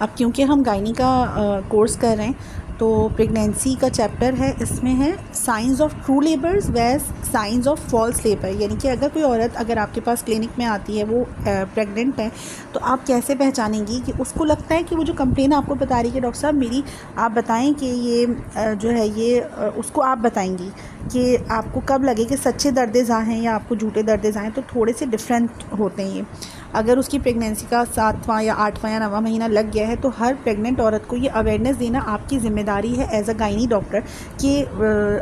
अब क्योंकि हम गायनी का कोर्स कर रहे हैं तो प्रेगनेंसी का चैप्टर है, इसमें है साइंस ऑफ ट्रू लेबर्स वैस साइंस ऑफ फॉल्स लेबर। यानी कि अगर कोई औरत अगर आपके पास क्लिनिक में आती है, वो प्रेग्नेंट है, तो आप कैसे पहचानेंगी कि उसको लगता है कि वो जो कंप्लेन आपको बता रही है कि डॉक्टर साहब मेरी, आप बताएं कि ये जो है ये उसको आप बताएंगी कि आपको कब लगे कि सच्चे दर्द ज़ा हैं या आपको झूठे दर्द ज़ा हैं। तो थोड़े से डिफरेंट होते हैं ये। अगर उसकी प्रेगनेंसी का 7वां या 8वां या 9वां महीना लग गया है तो हर प्रेग्नेंट औरत को ये अवेयरनेस देना आपकी ज़िम्मेदारी है एज अ गायनी डॉक्टर कि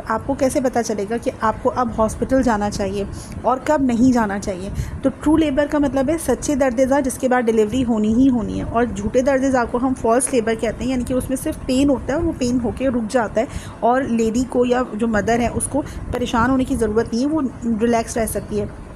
आपको कैसे पता चलेगा कि आपको अब हॉस्पिटल जाना चाहिए और कब नहीं जाना चाहिए। तो ट्रू लेबर का मतलब है सच्चे दर्द-ए-ज़ा जिसके बाद डिलीवरी होनी ही होनी है, और झूठे दर्द-ए-ज़ा को हम फॉल्स लेबर कहते हैं, यानी कि उसमें सिर्फ पेन होता है, वो पेन होकर रुक जाता है और लेडी को या जो मदर है उसको परेशान होने की ज़रूरत नहीं है, वो रिलैक्स रह सकती है।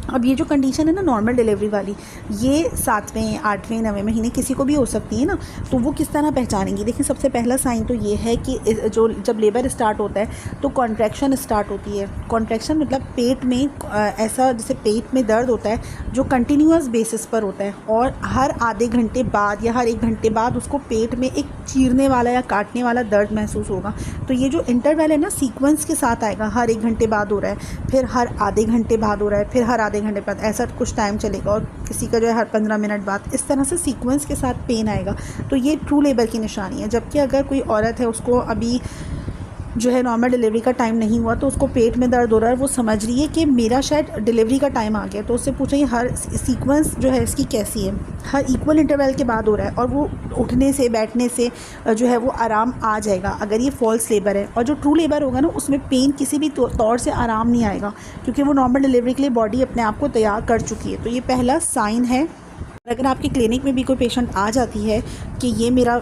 अब ये जो कंडीशन है ना नॉर्मल डिलीवरी वाली, ये 7वें 8वें 9वें महीने किसी को भी हो सकती है ना। तो वो किस तरह पहचानेंगी? देखिए, सबसे पहला साइन तो ये है कि जो जब लेबर स्टार्ट होता है तो कॉन्ट्रैक्शन स्टार्ट होती है। कॉन्ट्रैक्शन मतलब पेट में ऐसा जैसे पेट में दर्द होता है जो कंटिन्यूअस बेसिस पर होता है, और हर आधे घंटे बाद या हर 1 घंटे बाद उसको पेट में एक चीरने वाला या काटने वाला दर्द महसूस होगा। तो ये जो इंटरवल है ना सीक्वेंस के साथ आएगा, हर 1 घंटे बाद हो रहा है, फिर हर आधे घंटे बाद हो रहा है, फिर हर आधे घंटे बाद, ऐसा कुछ टाइम चलेगा, और किसी का जो है हर 15 मिनट बाद, इस तरह से सीक्वेंस के साथ पेन आएगा। तो ये ट्रू लेबर की निशानी है। जबकि अगर कोई औरत है उसको अभी जो है नॉर्मल डिलीवरी का टाइम नहीं हुआ, तो उसको पेट में दर्द हो रहा है, वो समझ रही है कि मेरा शायद डिलीवरी का टाइम आ गया, तो उससे पूछें हर सीक्वेंस जो है इसकी कैसी है, हर इक्वल इंटरवल के बाद हो रहा है, और वो उठने से बैठने से जो है वो आराम आ जाएगा अगर ये फॉल्स लेबर है। और जो ट्रू लेबर होगा ना उसमें पेन किसी भी तौर से आराम नहीं आएगा, क्योंकि वो नॉर्मल डिलीवरी के लिए बॉडी अपने आप को तैयार कर चुकी है। तो ये पहला साइन है। अगर आपकी क्लिनिक में भी कोई पेशेंट आ जाती है कि ये मेरा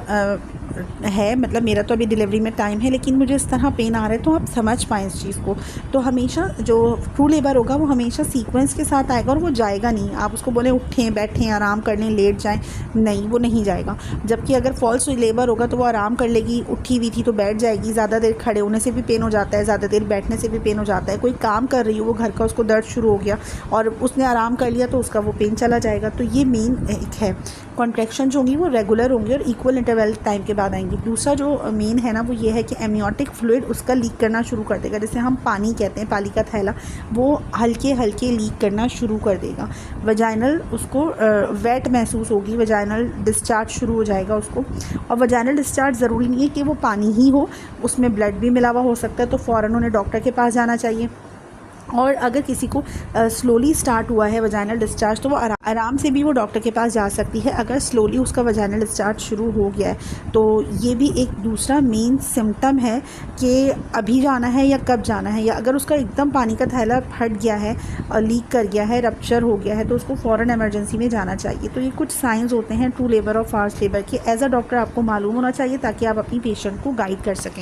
है, मतलब मेरा तो अभी डिलीवरी में टाइम है लेकिन मुझे इस तरह पेन आ रहा है, तो आप समझ पाएँ इस चीज़ को। तो हमेशा जो ट्रू लेबर होगा वो हमेशा सीक्वेंस के साथ आएगा, और वो जाएगा नहीं। आप उसको बोलें उठें, बैठें, आराम कर लें, लेट जाएं, नहीं, वो नहीं जाएगा। जबकि अगर फॉल्स लेबर होगा तो वो आराम कर लेगी, उठी हुई थी तो बैठ जाएगी। ज़्यादा देर खड़े होने से भी पेन हो जाता है, ज़्यादा देर बैठने से भी पेन हो जाता है। कोई काम कर रही हो वो घर का, उसको दर्द शुरू हो गया और उसने आराम कर लिया तो उसका वो पेन चला जाएगा। तो ये मेन एक है। कॉन्ट्रैक्शन जो होंगी वो रेगुलर होंगी और इक्वल इंटरवल टाइम के बाद आएंगी। दूसरा जो मेन है ना वो ये है कि एमनियोटिक फ्लूइड उसका लीक करना शुरू कर देगा, जैसे हम पानी कहते हैं, पानी का थैला, वो हल्के हल्के लीक करना शुरू कर देगा। वजाइनल उसको वेट महसूस होगी, वजाइनल डिस्चार्ज शुरू हो जाएगा उसको। और वजाइनल डिस्चार्ज ज़रूरी नहीं है कि वो पानी ही हो, उसमें ब्लड भी मिला हुआ हो सकता है, तो फ़ौरन उन्हें डॉक्टर के पास जाना चाहिए। और अगर किसी को स्लोली स्टार्ट हुआ है वजाइनल डिस्चार्ज तो वो आराम से भी वो डॉक्टर के पास जा सकती है अगर स्लोली उसका वजाइनल डिस्चार्ज शुरू हो गया है। तो ये भी एक दूसरा मेन सिम्टम है कि अभी जाना है या कब जाना है, या अगर उसका एकदम पानी का थैला फट गया है, लीक कर गया है, रप्चर हो गया है, तो उसको फ़ौरन इमरजेंसी में जाना चाहिए। तो ये कुछ साइंस होते हैं ट्रू लेबर और फॉल्स लेबर के। एज अ डॉक्टर आपको मालूम होना चाहिए ताकि आप अपनी पेशेंट को गाइड कर सकें।